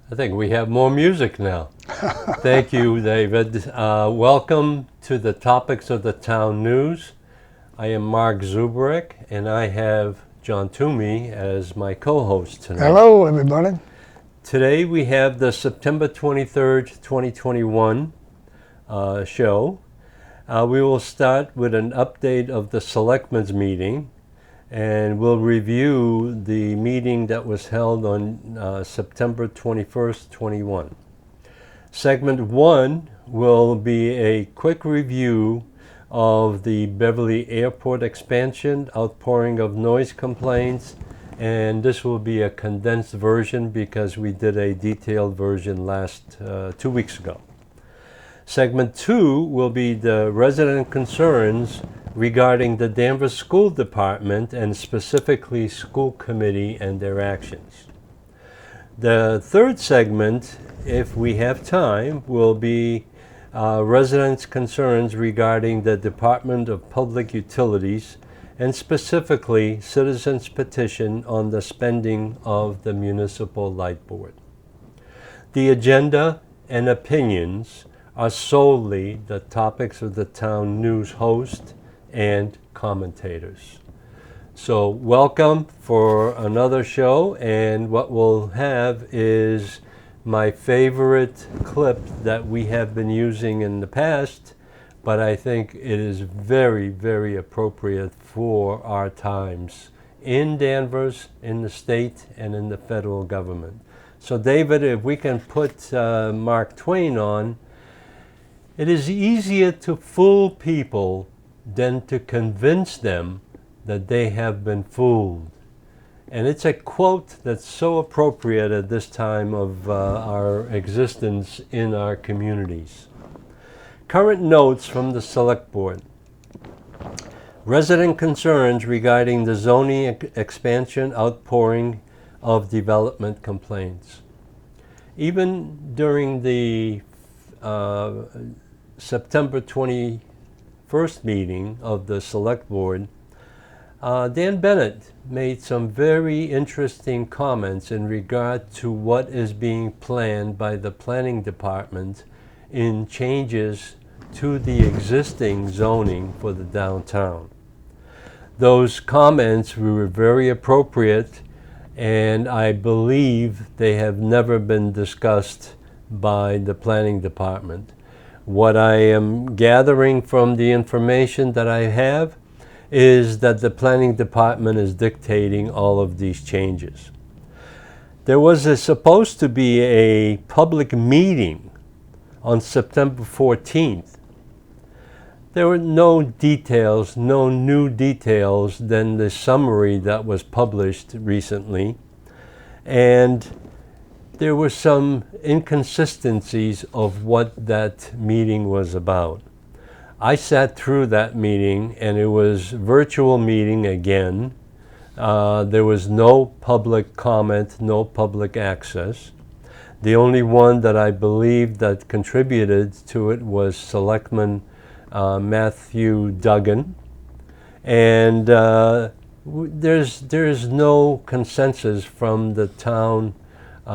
I think we have more music now. Thank you, David. Welcome to the Topics of the Town News. I am Mark Zubrick, and I have John Toomey as my co-host tonight. Hello, everybody. Today we have the September 23rd, 2021 show. We will start with an update of the Selectmen's meeting, and we'll review the meeting that was held on September 21st, 21. Segment 1 will be a quick review of the Beverly Airport expansion, outpouring of noise complaints, and this will be a condensed version because we did a detailed version last 2 weeks ago. Segment 2 will be the resident concerns regarding the Danvers School Department and specifically school committee and their actions. The third segment, if we have time, will be residents' concerns regarding the Department of Public Utilities and specifically citizens' petition on the spending of the Municipal Light Board. The agenda and opinions are solely the Topics of the Town News host and commentators. So welcome for another show, and what we'll have is my favorite clip that we have been using in the past, but I think it is very, very appropriate for our times in Danvers, in the state, and in the federal government. So David, if we can put Mark Twain on, it is easier to fool people than to convince them that they have been fooled. And it's a quote that's so appropriate at this time of our existence in our communities. Current notes from the Select Board. Resident concerns regarding the zoning expansion, outpouring of development complaints. Even during the September 21st meeting of the Select Board, Dan Bennett made some very interesting comments in regard to what is being planned by the Planning Department in changes to the existing zoning for the downtown. Those comments were very appropriate, and I believe they have never been discussed by the Planning Department. What I am gathering from the information that I have is that the Planning Department is dictating all of these changes. There was supposed to be a public meeting on September 14th. There were no details, no new details than the summary that was published recently, and there were some inconsistencies of what that meeting was about. I sat through that meeting, and it was a virtual meeting again. There was no public comment, no public access. The only one that I believe that contributed to it was Selectman Matthew Duggan. And there's no consensus from the town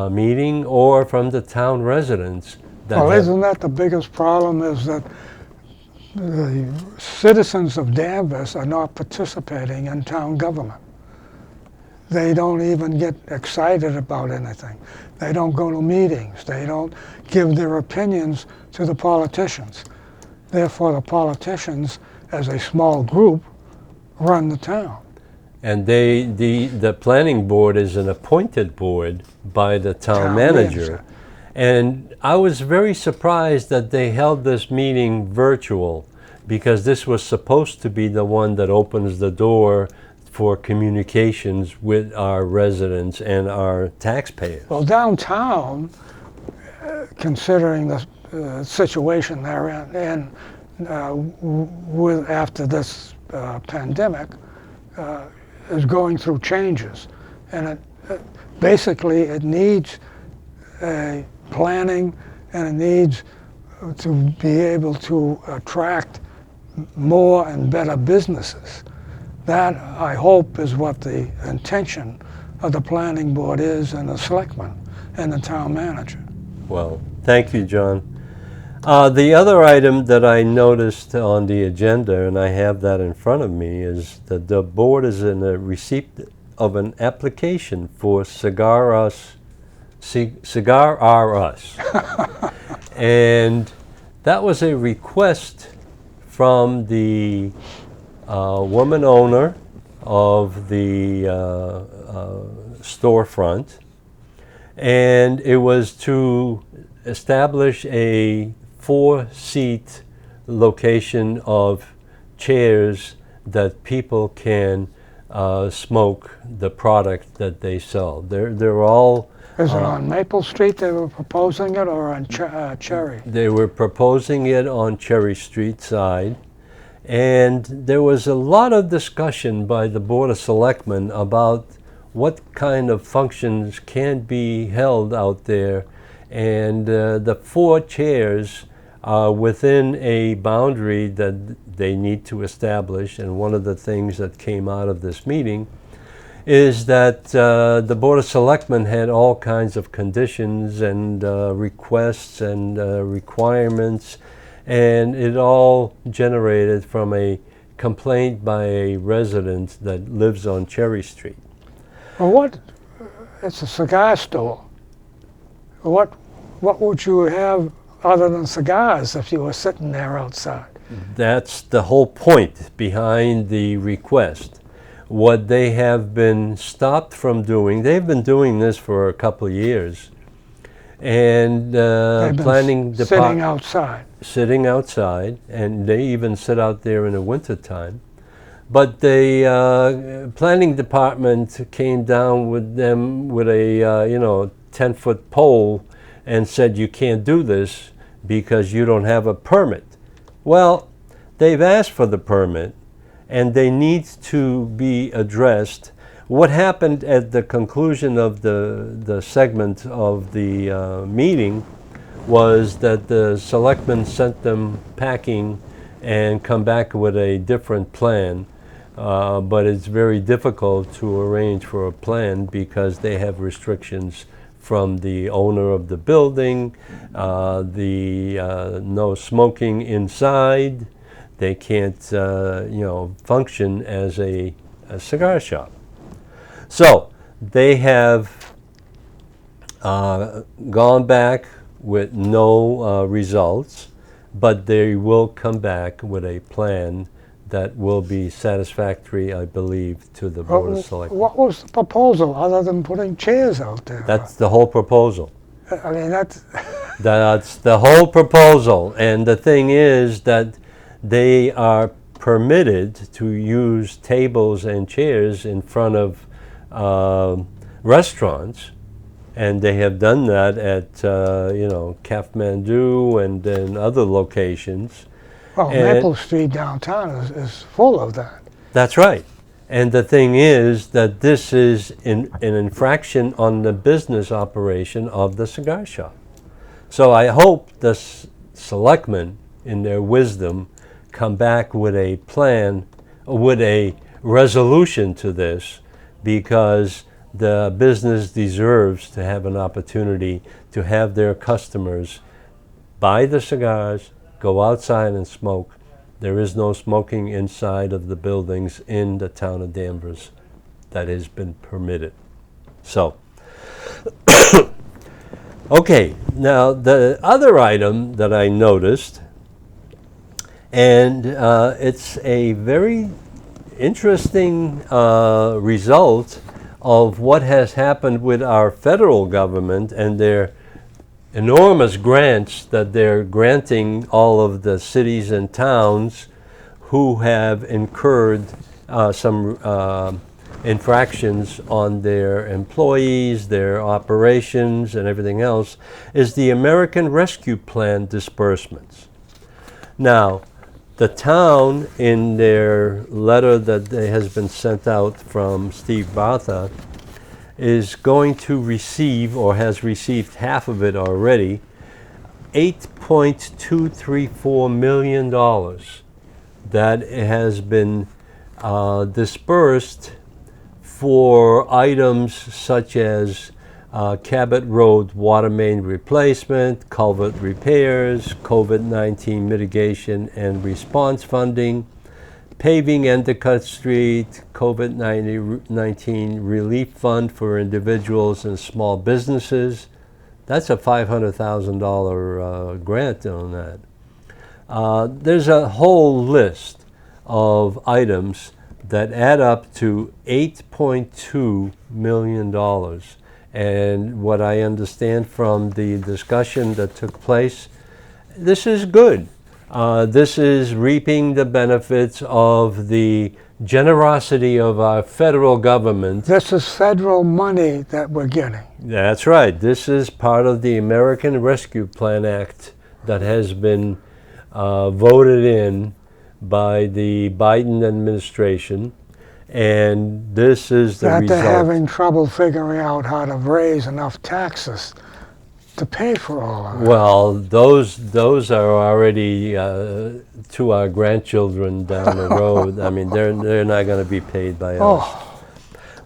meeting or from the town residents. Isn't that the biggest problem, is that the citizens of Danvers are not participating in town government. They don't even get excited about anything. They don't go to meetings. They don't give their opinions to the politicians. Therefore, the politicians, as a small group, run the town. And the planning board is an appointed board by the town manager. And I was very surprised that they held this meeting virtual, because this was supposed to be the one that opens the door for communications with our residents and our taxpayers. Well, downtown, considering the situation they're in, and after this pandemic is going through changes, and basically it needs a planning, and it needs to be able to attract more and better businesses. That, I hope, is what the intention of the planning board is, and the selectmen and the town manager. Well, thank you, John. The other item that I noticed on the agenda, and I have that in front of me, is that the board is in a receipt of an application for Cigar R Us. And that was a request from the woman owner of the storefront, and it was to establish a 4-seat location of chairs that people can smoke the product that they sell. They're all. Is it on Maple Street they were proposing it, or on Cherry? They were proposing it on Cherry Street side, and there was a lot of discussion by the Board of Selectmen about what kind of functions can be held out there, and the 4 chairs are within a boundary that they need to establish. And one of the things that came out of this meeting is that the Board of Selectmen had all kinds of conditions and requests and requirements, and it all generated from a complaint by a resident that lives on Cherry Street. Well, it's a cigar store. What would you have other than cigars if you were sitting there outside? That's the whole point behind the request. What they have been stopped from doing, they've been doing this for a couple of years, and planning sitting outside. Sitting outside, and they even sit out there in the wintertime. But the planning department came down with them with a 10-foot pole and said, you can't do this because you don't have a permit. Well, they've asked for the permit, and they need to be addressed. What happened at the conclusion of the segment of the meeting was that the selectmen sent them packing and come back with a different plan. But it's very difficult to arrange for a plan because they have restrictions from the owner of the building, no smoking inside. They can't, function as a cigar shop. So they have gone back with no results, but they will come back with a plan that will be satisfactory, I believe, to the Board of Selectmen. What was the proposal other than putting chairs out there? That's the whole proposal. I mean, that's the whole proposal. And the thing is that they are permitted to use tables and chairs in front of restaurants, and they have done that at Kathmandu and then other locations. Well, Maple Street downtown is full of that. That's right. And the thing is that this is an infraction on the business operation of the cigar shop. So I hope the selectmen, in their wisdom, come back with a plan, with a resolution to this, because the business deserves to have an opportunity to have their customers buy the cigars, go outside and smoke. There is no smoking inside of the buildings in the town of Danvers that has been permitted. So, okay, now the other item that I noticed, and it's a very interesting result of what has happened with our federal government and their enormous grants that they're granting all of the cities and towns who have incurred some infractions on their employees, their operations, and everything else, is the American Rescue Plan disbursements. Now, The town, in their letter that has been sent out from Steve Bartha, is going to receive, or has received half of it already, $8.234 million that has been dispersed for items such as Cabot Road water main replacement, culvert repairs, COVID-19 mitigation and response funding, paving Endicott Street, COVID-19 relief fund for individuals and small businesses. That's a $500,000 grant on that. There's a whole list of items that add up to $8.2 million. And what I understand from the discussion that took place, this is good. This is reaping the benefits of the generosity of our federal government. This is federal money that we're getting. That's right. This is part of the American Rescue Plan Act that has been voted in by the Biden administration. And this is the That result. they're having trouble figuring out how to raise enough taxes to pay for all of it. Well, those are already to our grandchildren down the road. I mean, they're not going to be paid by us. Oh,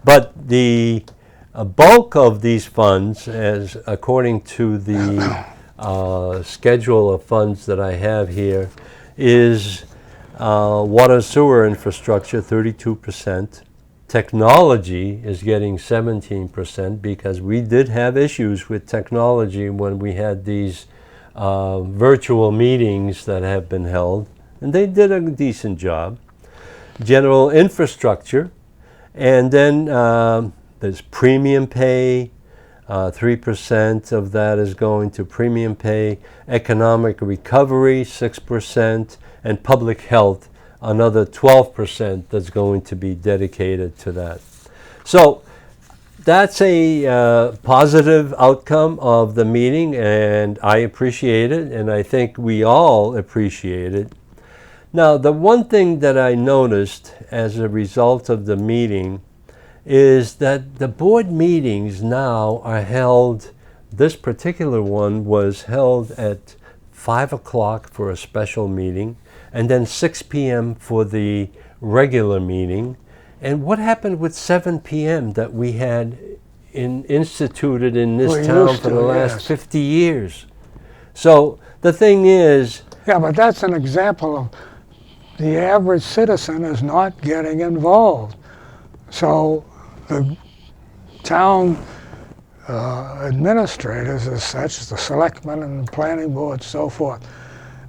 But the bulk of these funds, as according to the schedule of funds that I have here, is water sewer infrastructure, 32%. Technology is getting 17% because we did have issues with technology when we had these virtual meetings that have been held, and they did a decent job. General infrastructure, and then there's premium pay, 3% of that is going to premium pay, economic recovery, 6%, and public health, another 12% that's going to be dedicated to that. So that's a positive outcome of the meeting, and I appreciate it, and I think we all appreciate it. Now, the one thing that I noticed as a result of the meeting is that the board meetings now are held, this particular one was held at 5 o'clock for a special meeting, and then 6 p.m. for the regular meeting. And what happened with 7 p.m. that we had instituted in this town for the last 50 years? So the thing is... Yeah, but that's an example of the average citizen is not getting involved. So the town administrators as such, the selectmen and the planning board, so forth,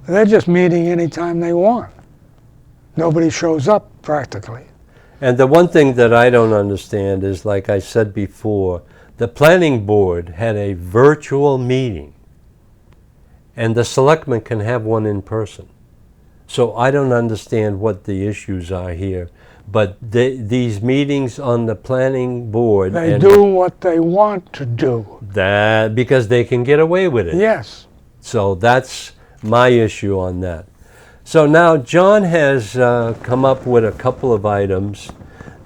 they're just meeting anytime they want. Nobody shows up practically. And the one thing that I don't understand is, like I said before, the planning board had a virtual meeting, and the selectmen can have one in person. So I don't understand what the issues are here. But these meetings on the planning board... They do what they want to do. That, because they can get away with it. Yes. So that's my issue on that. So now John has come up with a couple of items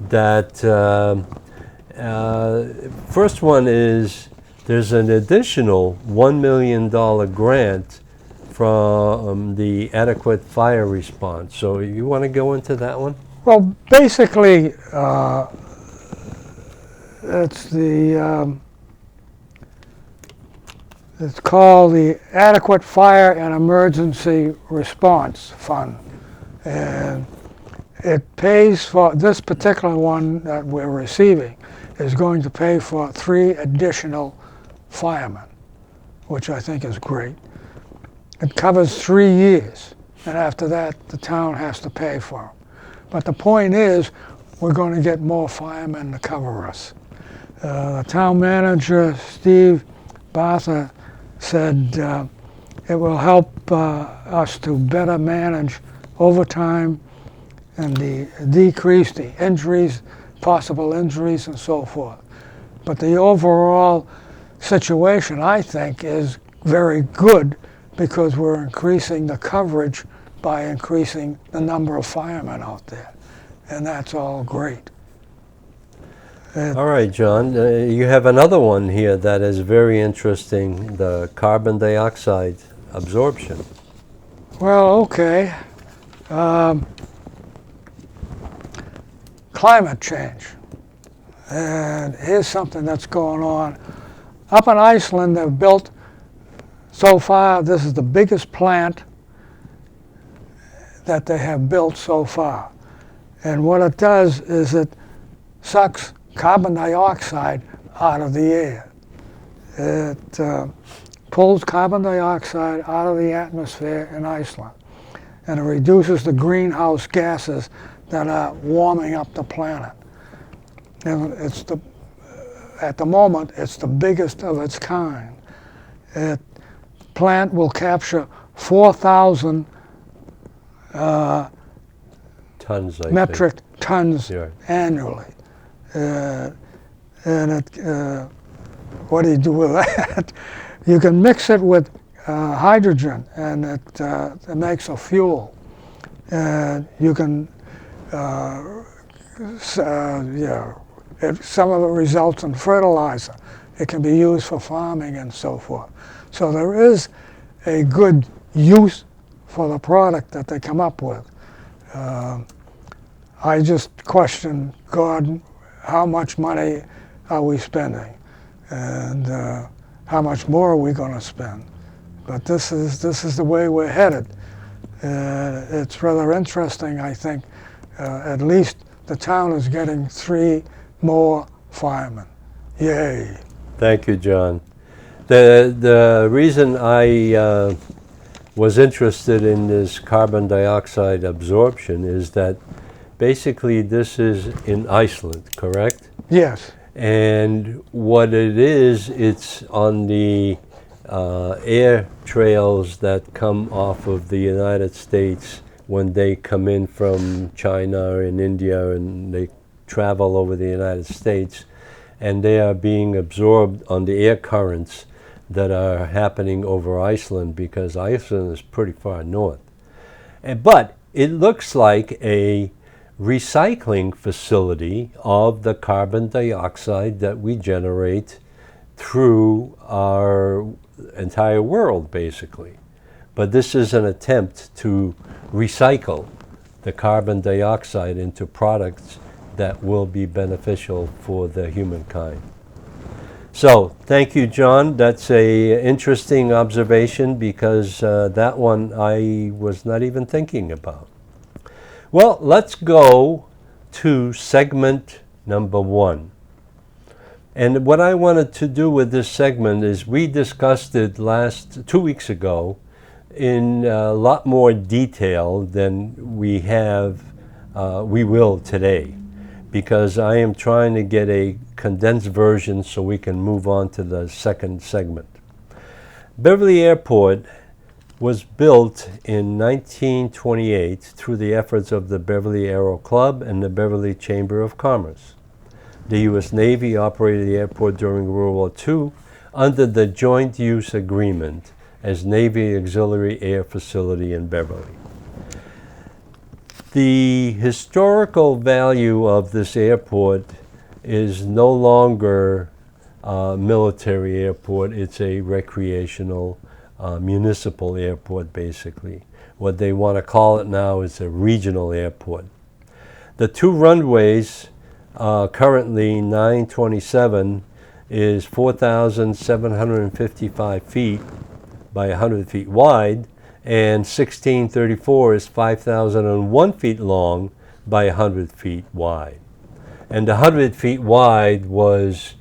that... first one is there's an additional $1 million grant from the Adequate Fire Response. So you want to go into that one? Well, basically, it's called the Adequate Fire and Emergency Response Fund. And it pays for, this particular one that we're receiving is going to pay for 3 additional firemen, which I think is great. It covers 3 years, and after that, the town has to pay for them. But the point is, we're going to get more firemen to cover us. The town manager, Steve Bartha, said it will help us to better manage overtime and decrease the injuries, possible injuries, and so forth. But the overall situation, I think, is very good because we're increasing the coverage by increasing the number of firemen out there. And that's all great. All right, John, you have another one here that is very interesting, the carbon dioxide absorption. Well, okay. Climate change. And here's something that's going on. Up in Iceland, they've built, so far, this is the biggest plant that they have built so far. And what it does is it sucks carbon dioxide out of the air. It pulls carbon dioxide out of the atmosphere in Iceland. And it reduces the greenhouse gases that are warming up the planet. And it's at the moment, it's the biggest of its kind. The plant will capture 4,000 Tons, I metric tons Yeah. annually. And what do you do with that? You can mix it with hydrogen, and it makes a fuel. And you can, some of it results in fertilizer. It can be used for farming and so forth. So there is a good use for the product that they come up with. I just question, God, how much money are we spending? And how much more are we going to spend? But this is the way we're headed. It's rather interesting, I think. At least the town is getting 3 more firemen. Yay. Thank you, John. The reason I was interested in this carbon dioxide absorption is that basically this is in Iceland, correct? Yes. And what it is, it's on the air trails that come off of the United States when they come in from China and India, and they travel over the United States, and they are being absorbed on the air currents that are happening over Iceland, because Iceland is pretty far north. But it looks like a recycling facility of the carbon dioxide that we generate through our entire world, basically. But this is an attempt to recycle the carbon dioxide into products that will be beneficial for the humankind. So, thank you, John. That's a interesting observation, because that one I was not even thinking about. Well, let's go to segment number 1. And what I wanted to do with this segment is, we discussed it 2 weeks ago in a lot more detail than we will today, because I am trying to get a condensed version so we can move on to the second segment. Beverly Airport was built in 1928 through the efforts of the Beverly Aero Club and the Beverly Chamber of Commerce. The U.S. Navy operated the airport during World War II under the Joint Use Agreement as Navy Auxiliary Air Facility in Beverly. The historical value of this airport is no longer a military airport. It's a recreational municipal airport, basically. What they want to call it now is a regional airport. The 2 runways, currently 927, is 4,755 feet by 100 feet wide, and 1634 is 5,001 feet long by 100 feet wide. And the 100 feet wide was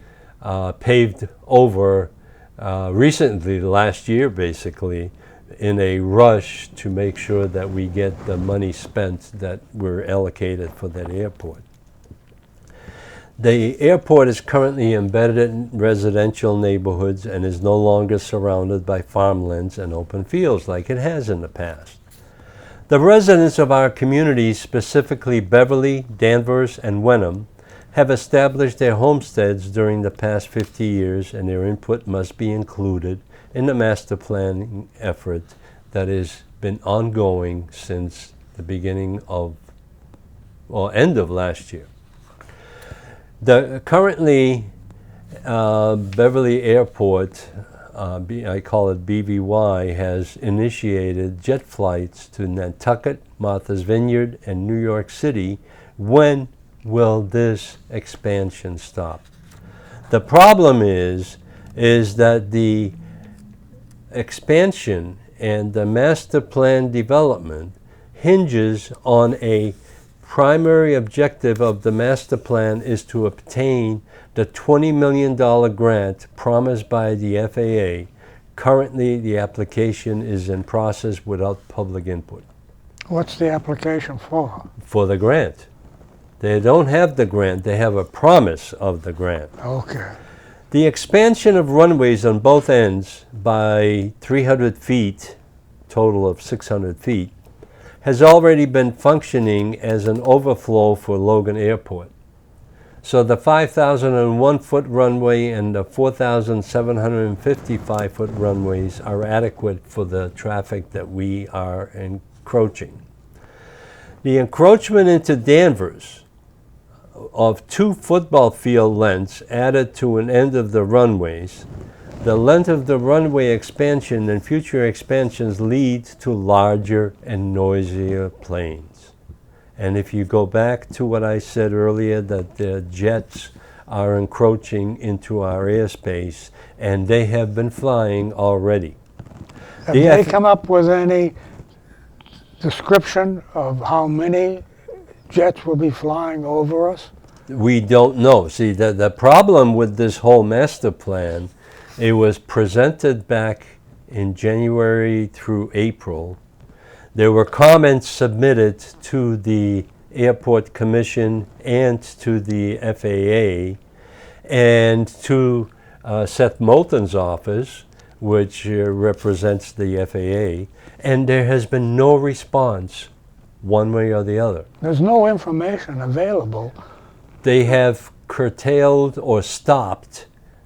paved over recently, last year basically, in a rush to make sure that we get the money spent that were allocated for that airport. The airport is currently embedded in residential neighborhoods and is no longer surrounded by farmlands and open fields like it has in the past. The residents of our communities, specifically Beverly, Danvers, and Wenham, have established their homesteads during the past 50 years, and their input must be included in the master planning effort that is been ongoing since the beginning of, or end of last year. Currently, Beverly Airport, I call it BVY, has initiated jet flights to Nantucket, Martha's Vineyard, and New York City. When will this expansion stop? The problem is that the expansion and the master plan development hinges on a primary objective of the master plan is to obtain the $20 million grant promised by the FAA. Currently, the application is in process without public input. What's the application for? For the grant. They don't have the grant, they have a promise of the grant. Okay. The expansion of runways on both ends by 300 feet, total of 600 feet, has already been functioning as an overflow for Logan Airport. So the 5,001-foot runway and the 4,755-foot runways are adequate for the traffic that we are encroaching. The encroachment into Danvers of 2 football field lengths added to an end of the runways, the length of the runway expansion and future expansions lead to larger and noisier planes. And if you go back to what I said earlier, that the jets are encroaching into our airspace, and they have been flying already. Have they come up with any description of how many jets will be flying over us? We don't know. See, the problem with this whole master plan, it was presented back in January through April. There were comments submitted to the Airport Commission and to the FAA and to Seth Moulton's office, which represents the FAA, and there has been no response one way or the other. There's no information available. They have curtailed or stopped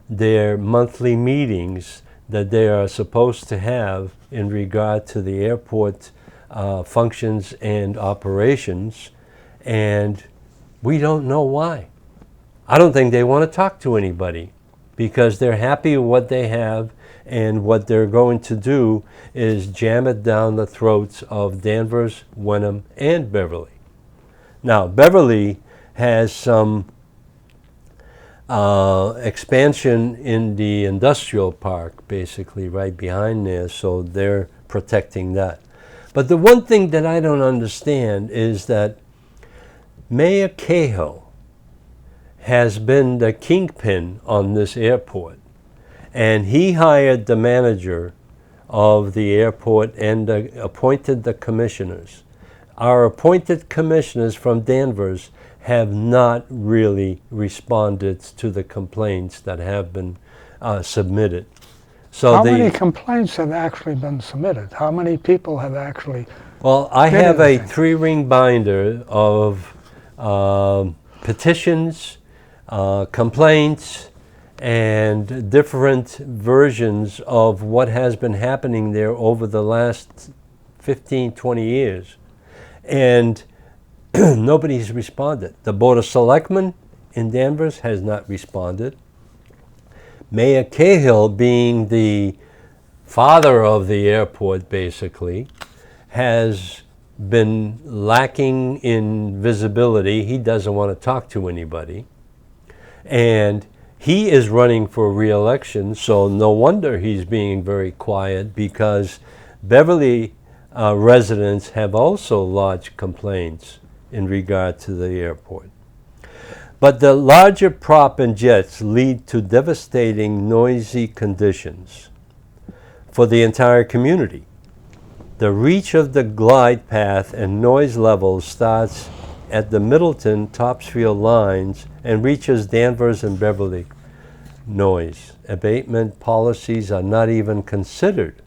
their monthly meetings that they are supposed to have in regard to the airport functions and operations, and we don't know why. I don't think they want to talk to anybody because they're happy with what they have, and what they're going to do is jam it down the throats of Danvers, Wenham, and Beverly. Now, Beverly has some expansion in the industrial park, basically right behind there, so they're protecting that. But the one thing that I don't understand is that Mayor Cahill has been the kingpin on this airport, and he hired the manager of the airport and appointed the commissioners. Our appointed commissioners from Danvers have not really responded to the complaints that have been submitted. So how many complaints have actually been submitted? How many people have actually? Well, I have a 3-ring binder of petitions, complaints, and different versions of what has been happening there over the last 15, 20 years. And nobody's responded. The Board of Selectmen in Danvers has not responded. Mayor Cahill, being the father of the airport, basically, has been lacking in visibility. He doesn't want to talk to anybody. And he is running for re-election, so no wonder he's being very quiet, because Beverly residents have also lodged complaints in regard to the airport. But the larger prop and jets lead to devastating noisy conditions for the entire community. The reach of the glide path and noise level starts at the Middleton-Topsfield lines and reaches Danvers and Beverly. Noise abatement policies are not even considered.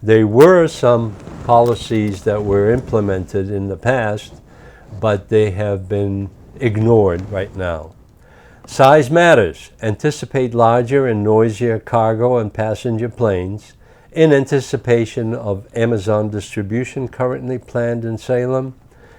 There were some policies that were implemented in the past, but they have been ignored right now. Size matters. Anticipate larger and noisier cargo and passenger planes, in anticipation of Amazon distribution currently planned in Salem.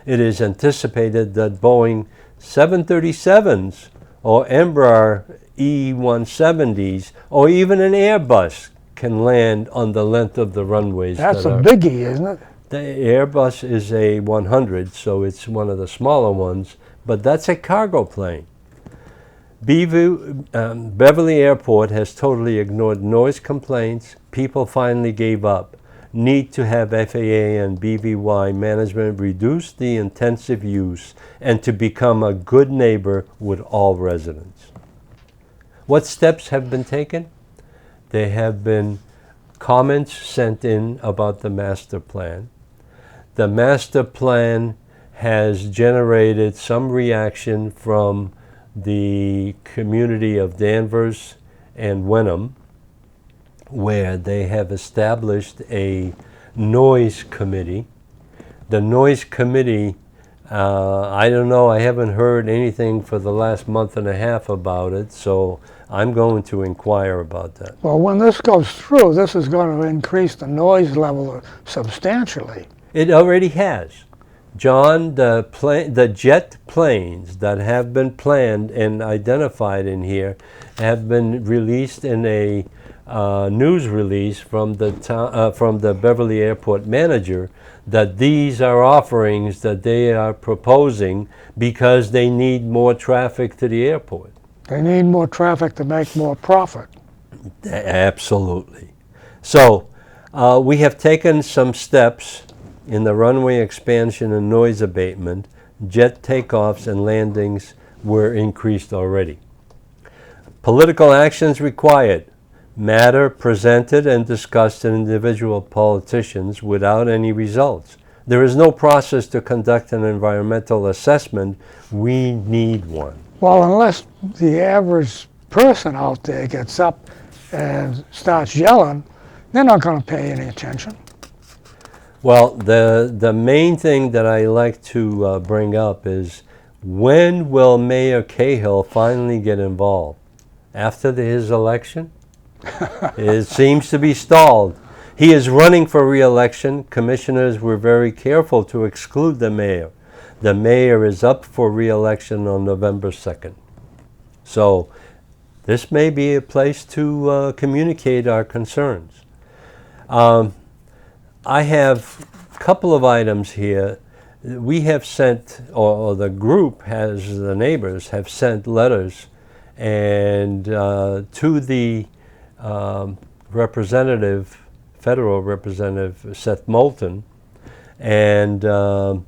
It is anticipated that Boeing 737s or Embraer E-170s or even an Airbus can land on the length of the runways. That's a biggie, isn't it? The Airbus is a 100, so it's one of the smaller ones, but that's a cargo plane. Beverly Airport has totally ignored noise complaints. People finally gave up. Need to have FAA and BVY management reduce the intensive use and to become a good neighbor with all residents. What steps have been taken? There have been comments sent in about the master plan. The master plan has generated some reaction from the community of Danvers and Wenham, where they have established a noise committee. The noise committee, I don't know, I haven't heard anything for the last month and a half about it, so I'm going to inquire about that. Well, when this goes through, this is going to increase the noise level substantially. It already has. John, the jet planes that have been planned and identified in here have been released in a news release from the Beverly Airport manager that these are offerings that they are proposing because they need more traffic to the airport. They need more traffic to make more profit. Absolutely. So we have taken some steps in the runway expansion and noise abatement. Jet takeoffs and landings were increased already. Political actions required. Matter presented and discussed in individual politicians without any results. There is no process to conduct an environmental assessment. We need one. Well, unless the average person out there gets up and starts yelling, they're not going to pay any attention. Well, the main thing that I like to bring up is, when will Mayor Cahill finally get involved? After his election? It seems to be stalled. He is running for re-election. Commissioners were very careful to exclude the mayor. The mayor is up for re-election on November 2nd. So this may be a place to communicate our concerns. I have a couple of items here. We have sent, or the group has, the neighbors have sent letters and to the representative, federal representative Seth Moulton, and Mr.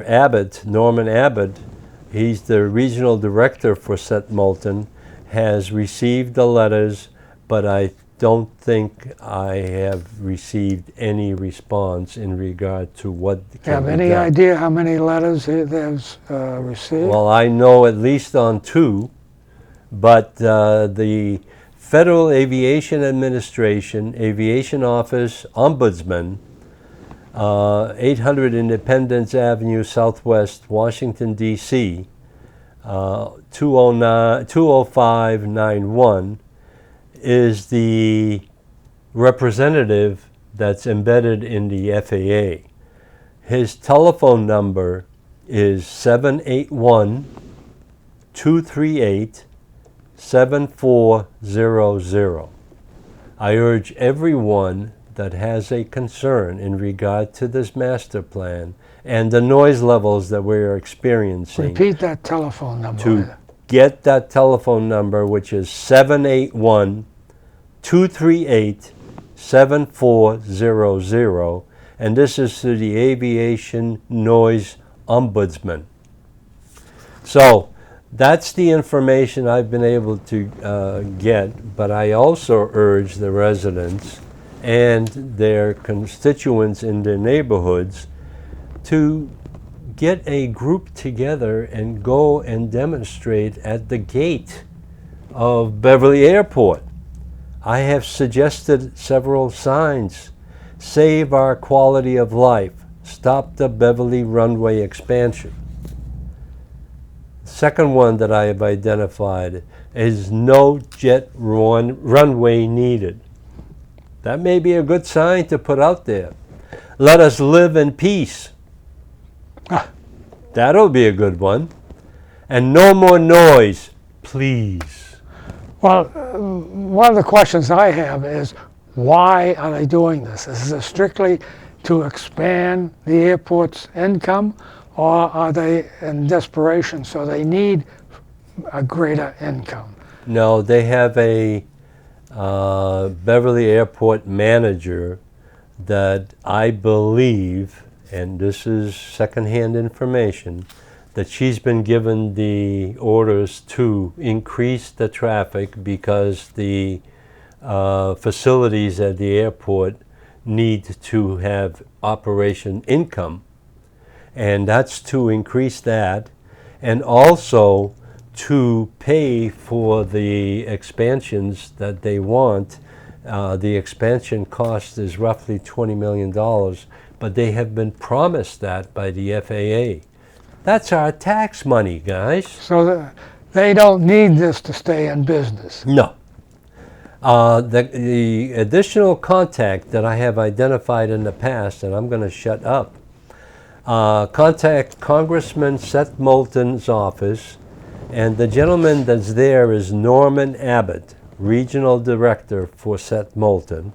Abbott, Norman Abbott, he's the regional director for Seth Moulton, has received the letters, but I don't think I have received any response in regard to what can Have be any done. idea how many letters they've received? Well, I know at least on 2, but the Federal Aviation Administration, Aviation Office, Ombudsman, 800 Independence Avenue Southwest, Washington, D.C., 20591, is the representative that's embedded in the FAA. His telephone number is 781-238-7400. I urge everyone that has a concern in regard to this master plan and the noise levels that we're experiencing Repeat that telephone number. to get that telephone number, which is 781-238-7400, and this is to the Aviation Noise Ombudsman. So that's the information I've been able to get, but I also urge the residents and their constituents in their neighborhoods to get a group together and go and demonstrate at the gate of Beverly Airport. I have suggested several signs. Save our quality of life. Stop the Beverly runway expansion. Second one that I have identified is no jet runway needed. That may be a good sign to put out there. Let us live in peace. Ah. That'll be a good one. And no more noise, please. Well, one of the questions I have is, why are they doing this? Is it strictly to expand the airport's income, or are they in desperation so they need a greater income? No, they have a Beverly Airport manager that I believe, and this is secondhand information, that she's been given the orders to increase the traffic because the facilities at the airport need to have operation income. And that's to increase that, and also to pay for the expansions that they want. The expansion cost is roughly $20 million, but they have been promised that by the FAA. That's our tax money, guys. So they don't need this to stay in business. No. The additional contact that I have identified in the past, and I'm going to shut up, contact Congressman Seth Moulton's office, and the gentleman that's there is Norman Abbott, Regional Director for Seth Moulton,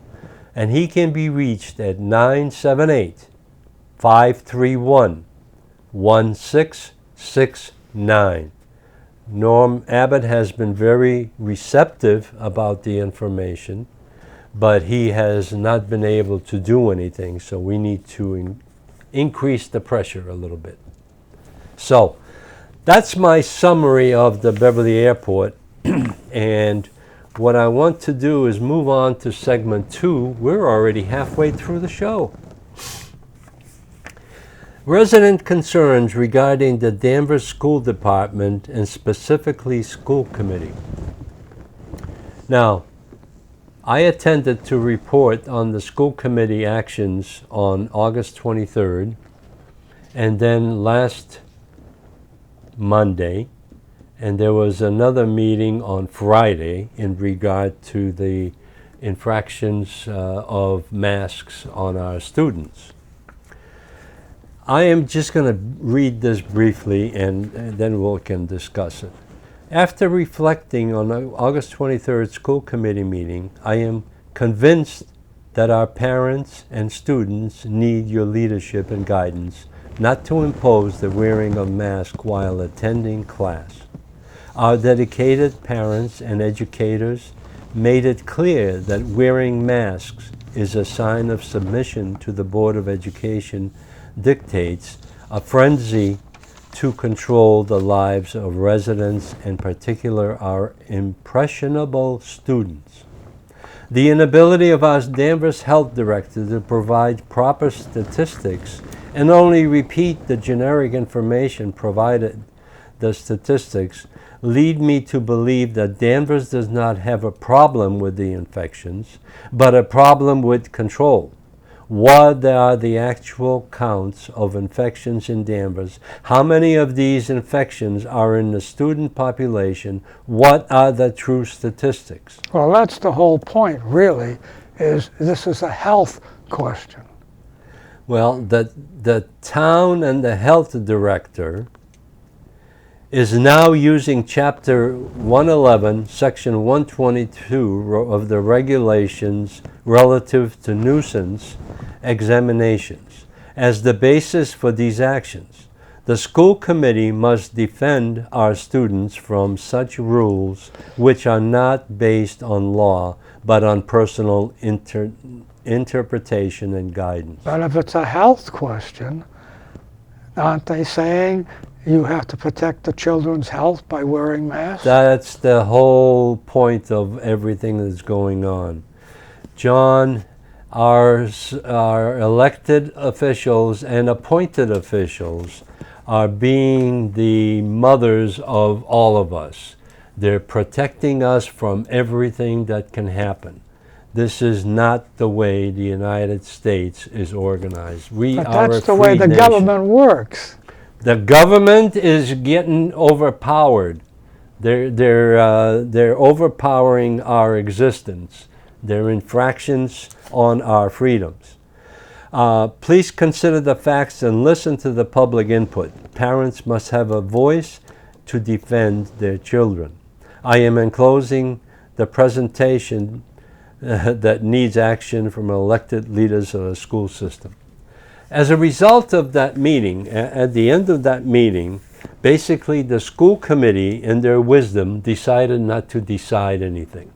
and he can be reached at 978-531-1669. Norm Abbott has been very receptive about the information, but he has not been able to do anything, so we need to increase the pressure a little bit. So that's my summary of the Beverly Airport. And what I want to do is move on to segment 2. We're already halfway through the show. Resident concerns regarding the Danvers School Department and specifically school committee. Now, I attended to report on the school committee actions on August 23rd, and then last Monday, and there was another meeting on Friday in regard to the infractions of masks on our students. I am just going to read this briefly, and then we can discuss it. After reflecting on the August 23rd school committee meeting, I am convinced that our parents and students need your leadership and guidance not to impose the wearing of masks while attending class. Our dedicated parents and educators made it clear that wearing masks is a sign of submission to the Board of Education dictates, a frenzy to control the lives of residents, in particular our impressionable students. The inability of our Danvers Health Director to provide proper statistics and only repeat the generic information provided, the statistics, lead me to believe that Danvers does not have a problem with the infections, but a problem with control. What are the actual counts of infections in Danvers? How many of these infections are in the student population? What are the true statistics? Well, that's the whole point, really, is this is a health question. Well, the town and the health director is now using Chapter 111, Section 122 of the regulations relative to nuisance examinations as the basis for these actions. The school committee must defend our students from such rules which are not based on law but on personal interpretation and guidance. But if it's a health question, aren't they saying you have to protect the children's health by wearing masks? That's the whole point of everything that's going on. John, our elected officials and appointed officials are being the mothers of all of us. They're protecting us from everything that can happen. This is not the way the United States is organized. We But are that's a the free way the nation. government works. The government is getting overpowered. They're overpowering our existence. They're infractions on our freedoms. Please consider the facts and listen to the public input. Parents must have a voice to defend their children. I am enclosing the presentation that needs action from elected leaders of the school system. As a result of that meeting, at the end of that meeting, basically the school committee, in their wisdom, decided not to decide anything.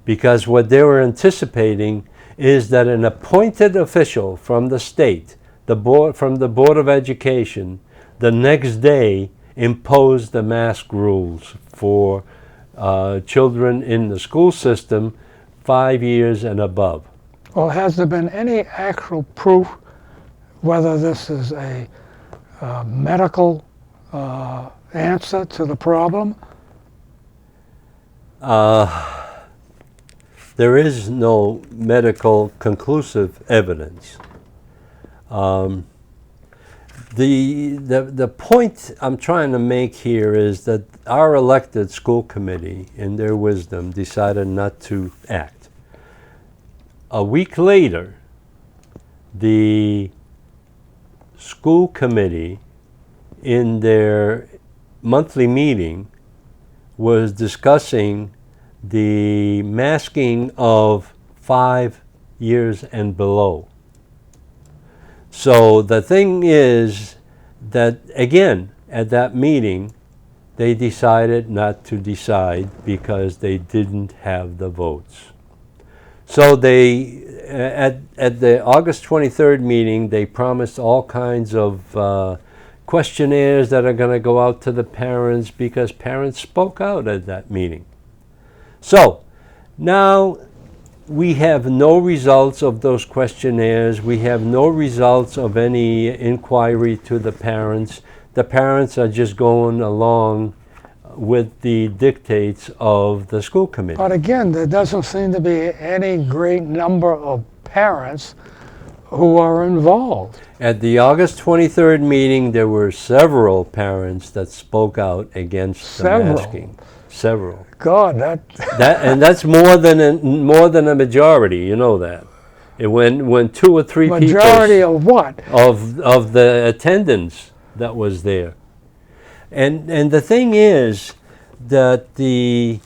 Because what they were anticipating is that an appointed official from the state, from the Board of Education, the next day imposed the mask rules for children in the school system 5 years and above. Well, has there been any actual proof whether this is a medical answer to the problem? There is no medical conclusive evidence. The point I'm trying to make here is that our elected school committee, in their wisdom, decided not to act. A week later, the school committee, in their monthly meeting, was discussing the masking of 5 years and below. So the thing is that, again, at that meeting, they decided not to decide because they didn't have the votes. So they, at the August 23rd meeting, they promised all kinds of questionnaires that are going to go out to the parents because parents spoke out at that meeting. So now we have no results of those questionnaires. We have no results of any inquiry to the parents. The parents are just going along with the dictates of the school committee. But again, there doesn't seem to be any great number of parents who are involved. At the August 23rd meeting, there were several parents that spoke out against the masking. Several. God, and that's more than a majority. You know that. When 2 or 3 people. Majority of what? Of the attendance that was there. And the thing is that the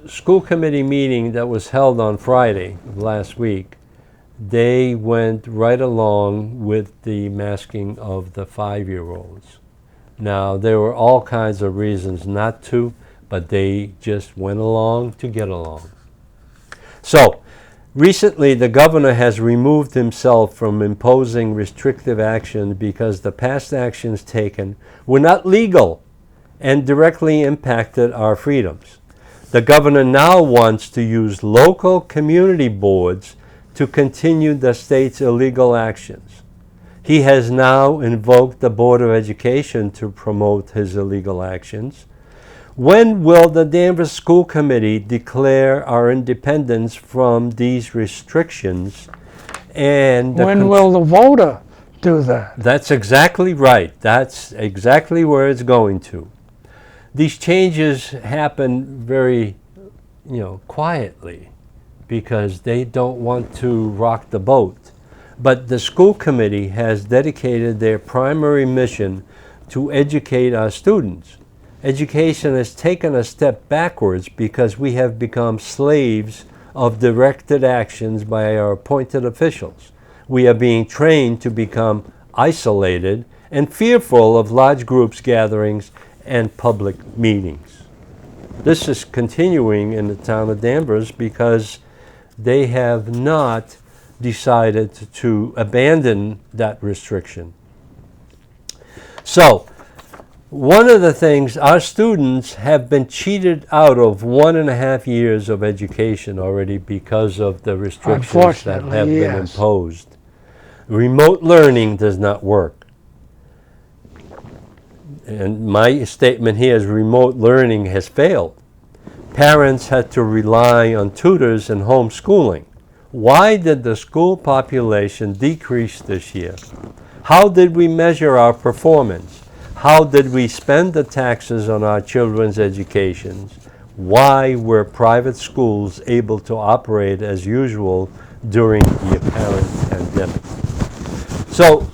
school committee meeting that was held on Friday of last week, they went right along with the masking of the 5-year-olds. Now, there were all kinds of reasons not to, but they just went along to get along. So, recently the governor has removed himself from imposing restrictive action because the past actions taken were not legal and directly impacted our freedoms. The governor now wants to use local community boards to continue the state's illegal actions. He has now invoked the Board of Education to promote his illegal actions. When will the Danvers School Committee declare our independence from these restrictions? And when will the voter do that? That's exactly right. That's exactly where it's going to. These changes happen very, quietly because they don't want to rock the boat. But the school committee has dedicated their primary mission to educate our students. Education has taken a step backwards because we have become slaves of directed actions by our appointed officials. We are being trained to become isolated and fearful of large groups gatherings and public meetings. This is continuing in the town of Danvers because they have not decided to abandon that restriction. So, one of the things, our students have been cheated out of 1.5 years of education already because of the restrictions that have been imposed. Remote learning does not work. And my statement here is remote learning has failed. Parents had to rely on tutors and homeschooling. Why did the school population decrease this year? How did we measure our performance? How did we spend the taxes on our children's educations? why were private schools able to operate as usual during the apparent pandemic. So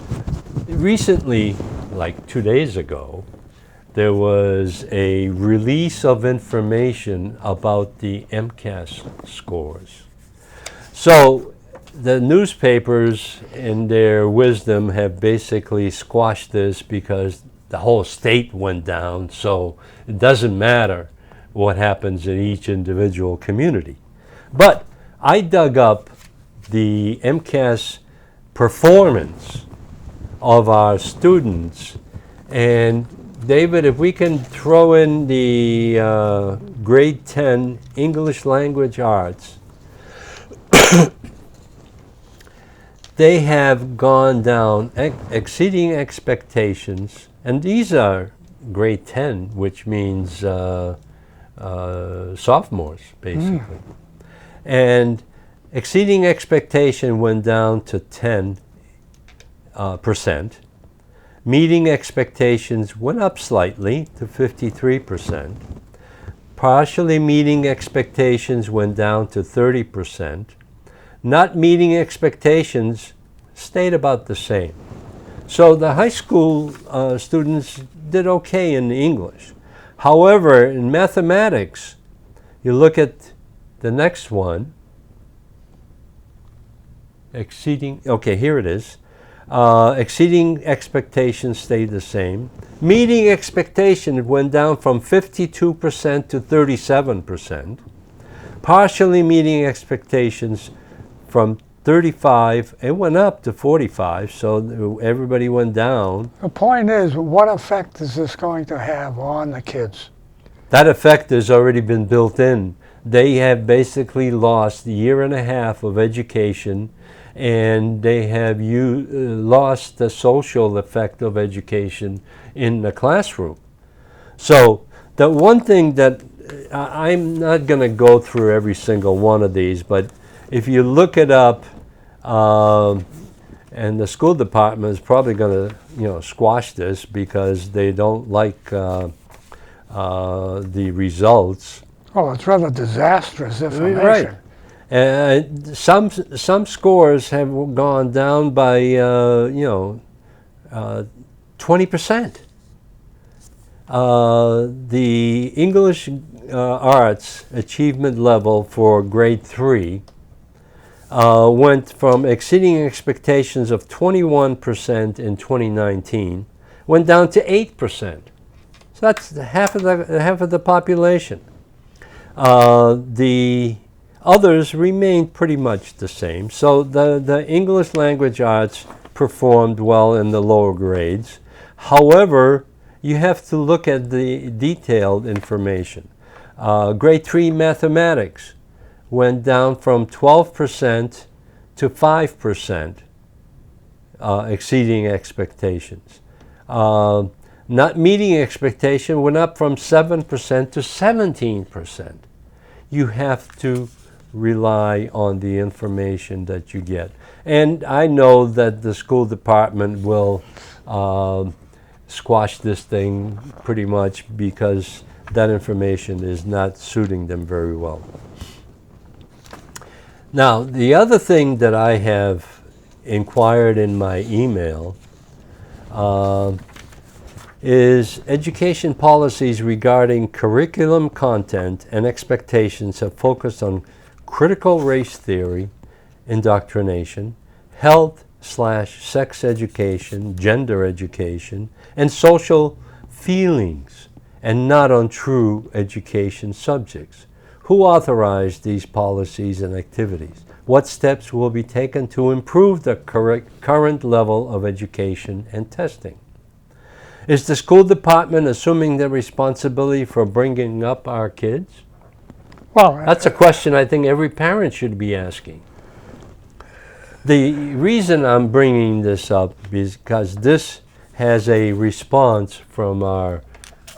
recently, like 2 days ago, there was a release of information about the MCAS scores. So the newspapers, in their wisdom, have basically squashed this because the whole state went down, so it doesn't matter what happens in each individual community. But I dug up the MCAS performance of our students, and David, if we can throw in the grade 10 English language arts, they have gone down, exceeding expectations, and these are grade 10, which means sophomores, basically. And exceeding expectation went down to 10%. Meeting expectations went up slightly to 53%. Partially meeting expectations went down to 30%. Not meeting expectations stayed about the same. So the high school students did okay in English. However, in mathematics, you look at the next one, here it is. Exceeding expectations stayed the same. Meeting expectations went down from 52% to 37%. Partially meeting expectations from 35, it went up to 45, so everybody went down. The point is, what effect is this going to have on the kids? That effect has already been built in. They have basically lost a year and a half of education, and they have lost the social effect of education in the classroom. So the one thing that I'm not going to go through every single one of these, but if you look it up, and the school department is probably going to, squash this because they don't like the results. Oh, it's rather disastrous information. Right. Some scores have gone down by 20%. The English arts achievement level for grade 3 went from exceeding expectations of 21% in 2019, went down to 8%. So that's half of the population. The others remained pretty much the same. So the English language arts performed well in the lower grades. However, you have to look at the detailed information. Grade 3 mathematics went down from 12% to 5%, exceeding expectations. Not meeting expectation went up from 7% to 17%. You have to rely on the information that you get. And I know that the school department will squash this thing pretty much because that information is not suiting them very well. Now, the other thing that I have inquired in my email is education policies regarding curriculum content and expectations have focused on critical race theory, indoctrination, health/sex education, gender education, and social feelings, and not on true education subjects. Who authorized these policies and activities? What steps will be taken to improve the current level of education and testing? Is the school department assuming the responsibility for bringing up our kids? Well, That's a question I think every parent should be asking. The reason I'm bringing this up is because this has a response from our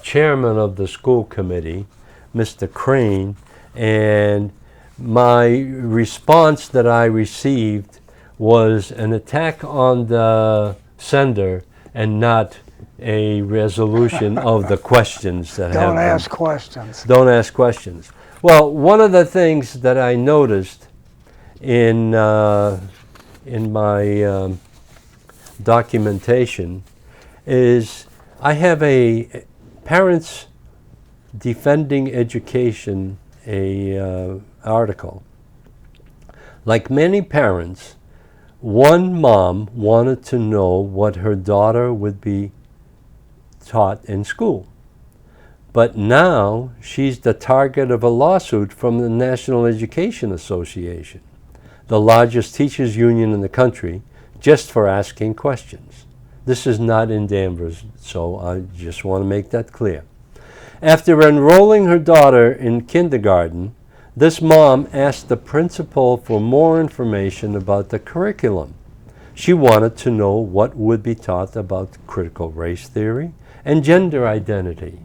chairman of the school committee, Mr. Crane, and my response that I received was an attack on the sender and not a resolution of the questions that have Don't been. ask questions. Don't ask questions. Well, one of the things that I noticed in my documentation is I have a Parents Defending Education article. Like many parents, one mom wanted to know what her daughter would be taught in school. But now she's the target of a lawsuit from the National Education Association, the largest teachers union in the country, just for asking questions. This is not in Danvers, so I just want to make that clear. After enrolling her daughter in kindergarten, this mom asked the principal for more information about the curriculum. She wanted to know what would be taught about critical race theory and gender identity.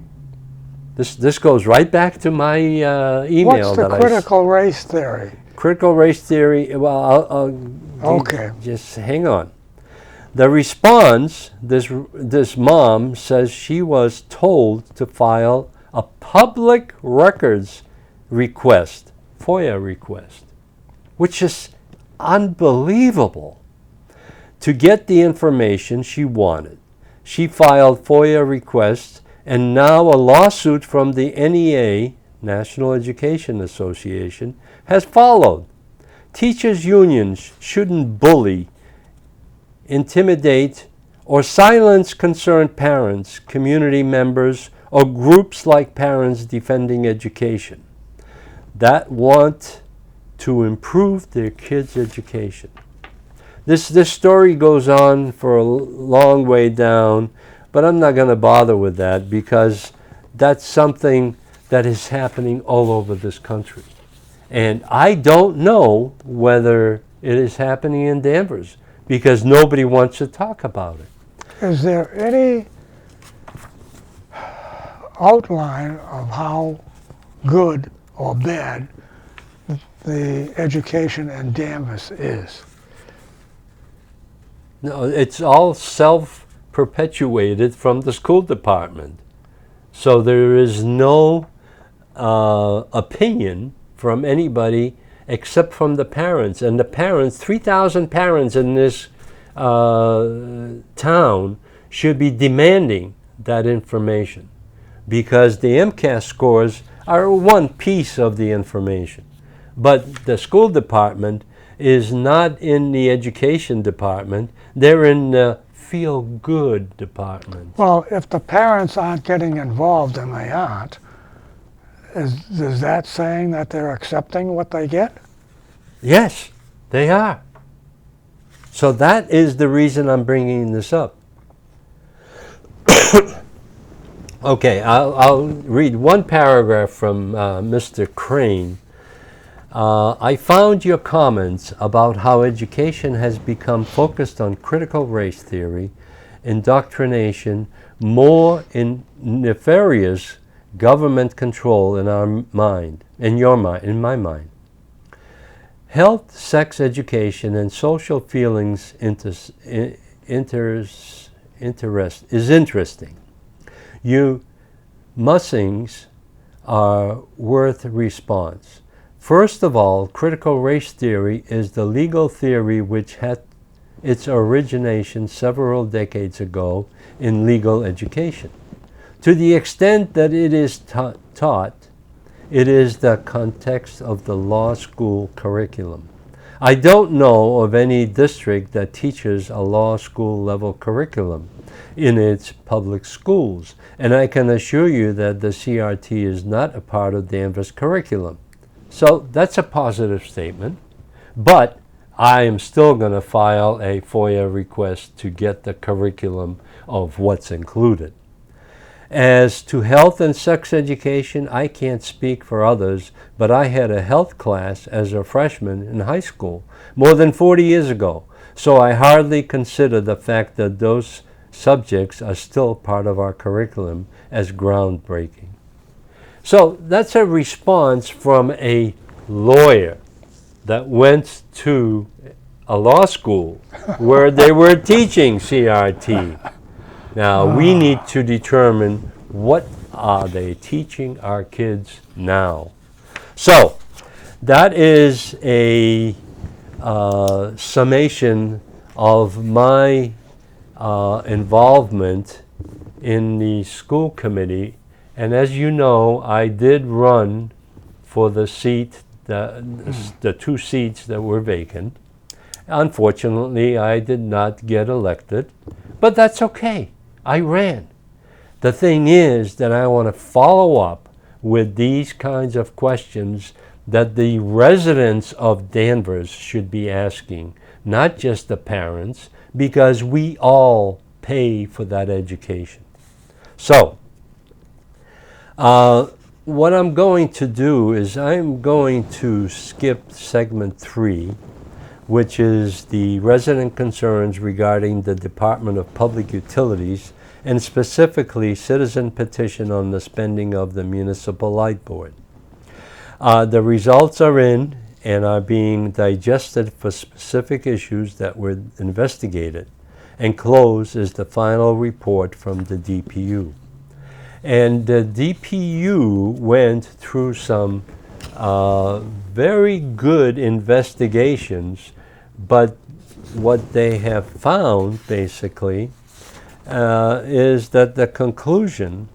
This goes right back to my email. What's the critical race theory? Critical race theory, well, Okay. just hang on. The response, this mom says she was told to file a public records request, FOIA request, which is unbelievable, to get the information she wanted. She filed FOIA requests, and now a lawsuit from the NEA, National Education Association, has followed. Teachers' unions shouldn't bully, intimidate, or silence concerned parents, community members, or groups like Parents Defending Education that want to improve their kids' education. This story goes on for a long way down, but I'm not going to bother with that because that's something that is happening all over this country. And I don't know whether it is happening in Danvers because nobody wants to talk about it. Is there any outline of how good or bad the education in Danvers is? No, it's all self-perpetuated from the school department. So there is no opinion from anybody except from the parents. And the parents, 3,000 parents in this town should be demanding that information because the MCAS scores are one piece of the information. But the school department is not in the education department. They're in the feel-good department. Well, if the parents aren't getting involved, and they aren't, is that saying that they're accepting what they get? Yes, they are. So that is the reason I'm bringing this up. Okay, I'll read one paragraph from Mr. Crane. I found your comments about how education has become focused on critical race theory, indoctrination, more in nefarious government control in our mind, in my mind. Health, sex education, and social feelings interest is interesting. You musings are worth response. First of all, critical race theory is the legal theory which had its origination several decades ago in legal education. To the extent that it is taught, it is the context of the law school curriculum. I don't know of any district that teaches a law school level curriculum in its public schools, and I can assure you that the CRT is not a part of Danvers curriculum. So that's a positive statement, but I am still going to file a FOIA request to get the curriculum of what's included. As to health and sex education, I can't speak for others, but I had a health class as a freshman in high school more than 40 years ago, so I hardly consider the fact that those subjects are still part of our curriculum as groundbreaking. So that's a response from a lawyer that went to a law school where they were teaching CRT. Now, we need to determine what are they teaching our kids now. So, that is a summation of my involvement in the school committee. And as you know, I did run for the seat, the two seats that were vacant. Unfortunately, I did not get elected, but that's okay. I ran. The thing is that I want to follow up with these kinds of questions that the residents of Danvers should be asking, not just the parents, because we all pay for that education. So, what I'm going to do is I'm going to skip segment 3, which is the resident concerns regarding the Department of Public Utilities, and specifically citizen petition on the spending of the Municipal Light Board. The results are in and are being digested for specific issues that were investigated. Enclosed is the final report from the DPU. And the DPU went through some very good investigations, but what they have found, basically, is that the conclusion,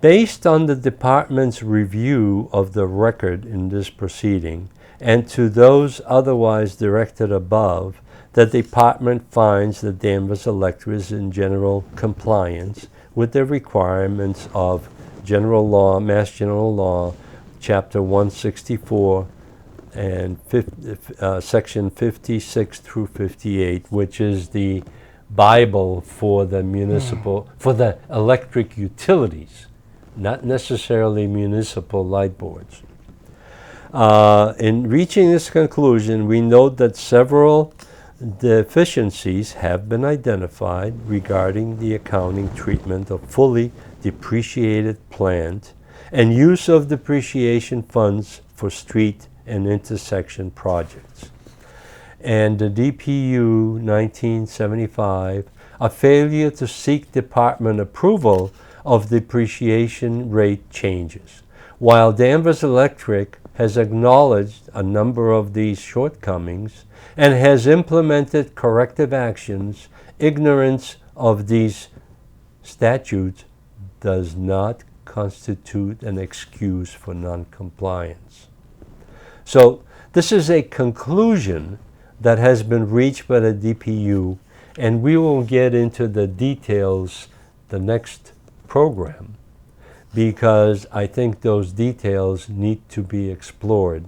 based on the department's review of the record in this proceeding, and to those otherwise directed above, the department finds that Danvers Electric is in general compliance with the requirements of General Law, Mass General Law, Chapter 164, and Section 56 through 58, which is the Bible for the municipal, for the electric utilities, not necessarily municipal light boards. In reaching this conclusion, we note that several deficiencies have been identified regarding the accounting treatment of fully depreciated plant and use of depreciation funds for street and intersection projects. And the DPU 1975, a failure to seek department approval of depreciation rate changes. While Danvers Electric has acknowledged a number of these shortcomings and has implemented corrective actions, ignorance of these statutes does not constitute an excuse for noncompliance. So this is a conclusion that has been reached by the DPU, and we will get into the details the next program, because I think those details need to be explored.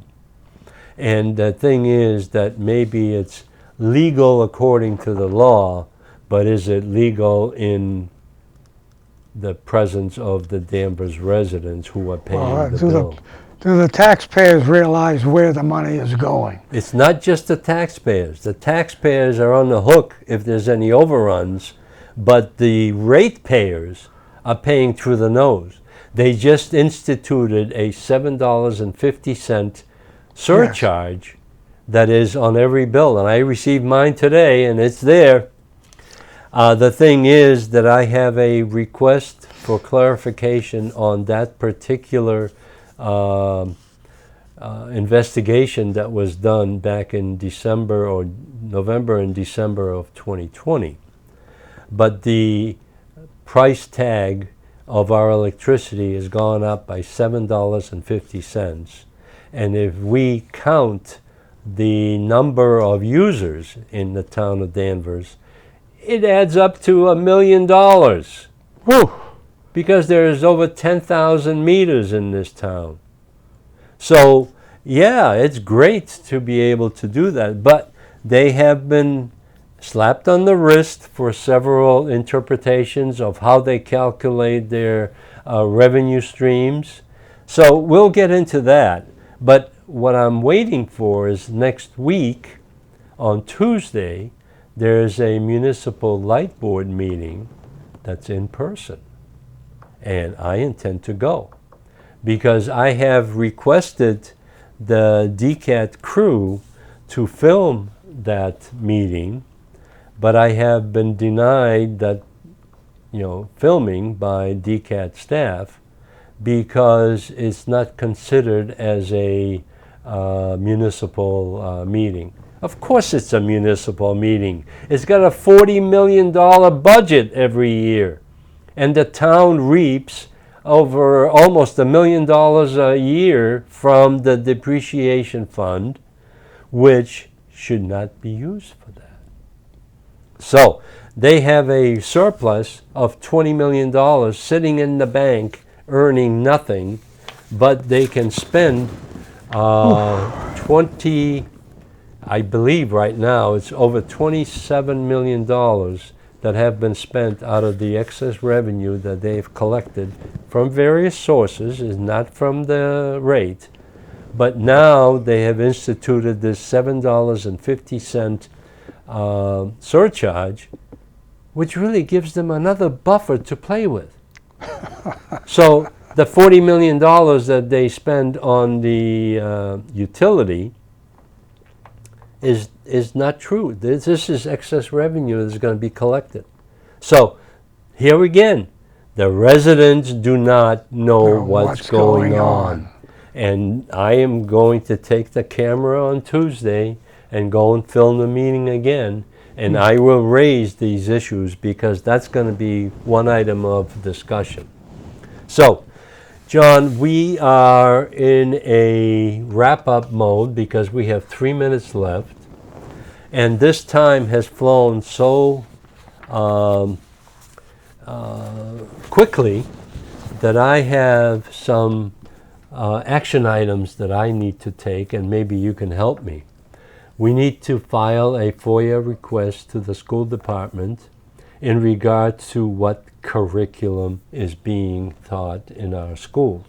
And the thing is that maybe it's legal according to the law, but is it legal in the presence of the Danvers residents who are paying the bill? Do the taxpayers realize where the money is going? It's not just the taxpayers. The taxpayers are on the hook if there's any overruns, but the ratepayers are paying through the nose. They just instituted a $7.50 surcharge that is on every bill, and I received mine today, and it's there. The thing is that I have a request for clarification on that particular investigation that was done back in December or November and December of 2020. But the price tag of our electricity has gone up by $7.50. And if we count the number of users in the town of Danvers, it adds up to $1 million. Whew. Because there's over 10,000 meters in this town. So, yeah, it's great to be able to do that, but they have been slapped on the wrist for several interpretations of how they calculate their revenue streams. So we'll get into that. But what I'm waiting for is next week, on Tuesday, there's a municipal light board meeting that's in person. And I intend to go, because I have requested the DCAT crew to film that meeting, but I have been denied that filming by DCAT staff because it's not considered as a municipal meeting. Of course it's a municipal meeting. It's got a $40 million budget every year, and the town reaps over almost $1 million a year from the depreciation fund, which should not be used for that. So they have a surplus of $20 million sitting in the bank earning nothing, but they can spend 20, I believe right now it's over $27 million that have been spent out of the excess revenue that they've collected from various sources, is not from the rate, but now they have instituted this $7.50 surcharge, which really gives them another buffer to play with. So the $40 million that they spend on the utility is not true. This is excess revenue that's going to be collected. So here again, the residents do not know what's going on. And I am going to take the camera on Tuesday and go and film the meeting again. And I will raise these issues because that's going to be one item of discussion. So, John, we are in a wrap-up mode because we have 3 minutes left. And this time has flown so quickly that I have some action items that I need to take, and maybe you can help me. We need to file a FOIA request to the school department in regard to what curriculum is being taught in our schools.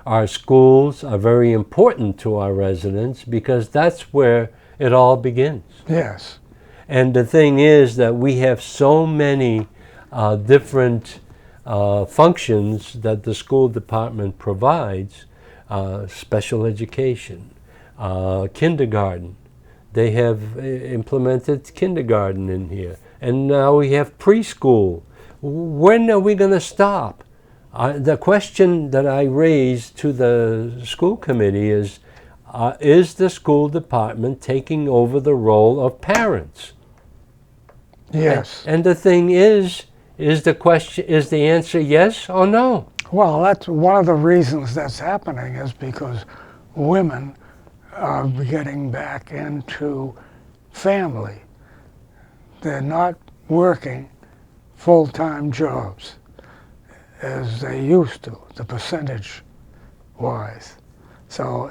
Our schools are very important to our residents because that's where it all begins. Yes. And the thing is that we have so many different functions that the school department provides, special education, kindergarten. They have implemented kindergarten in here. And now we have preschool. When are we going to stop? The question that I raised to the school committee is the school department taking over the role of parents? Yes. And the thing is the answer yes or no? Well, that's one of the reasons that's happening is because women are getting back into family. They're not working full-time jobs as they used to, the percentage-wise. So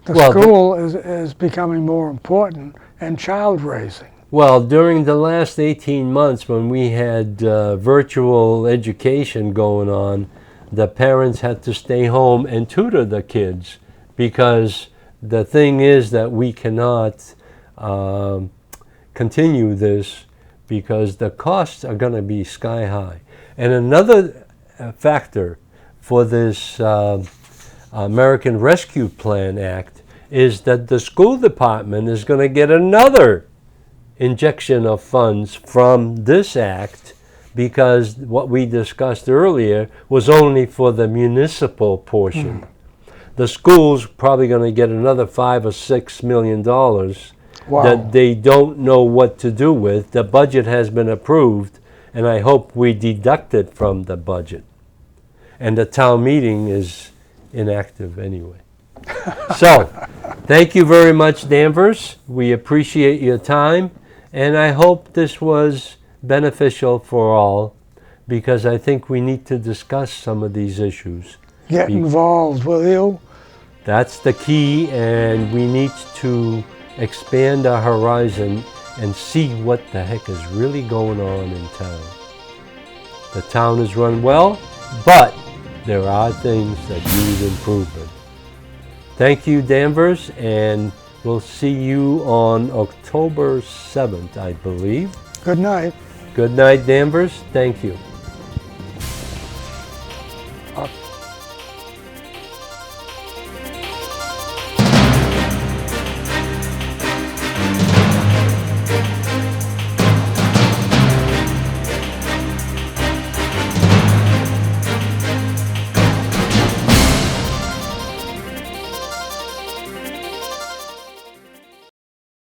the school is becoming more important, and child raising. Well, during the last 18 months when we had virtual education going on, the parents had to stay home and tutor the kids because the thing is that we cannot continue this because the costs are going to be sky high. And another factor for this American Rescue Plan Act is that the school department is going to get another injection of funds from this act because what we discussed earlier was only for the municipal portion. The school's probably going to get another $5 or $6 million that they don't know what to do with. The budget has been approved, and I hope we deduct it from the budget. And the town meeting is inactive anyway. So, thank you very much, Danvers. We appreciate your time, and I hope this was beneficial for all because I think we need to discuss some of these issues. Get involved, will you? That's the key, and we need to expand our horizon and see what the heck is really going on in town. The town is run well, but there are things that need improvement. Thank you, Danvers, and we'll see you on October 7th, I believe. Good night. Good night, Danvers. Thank you.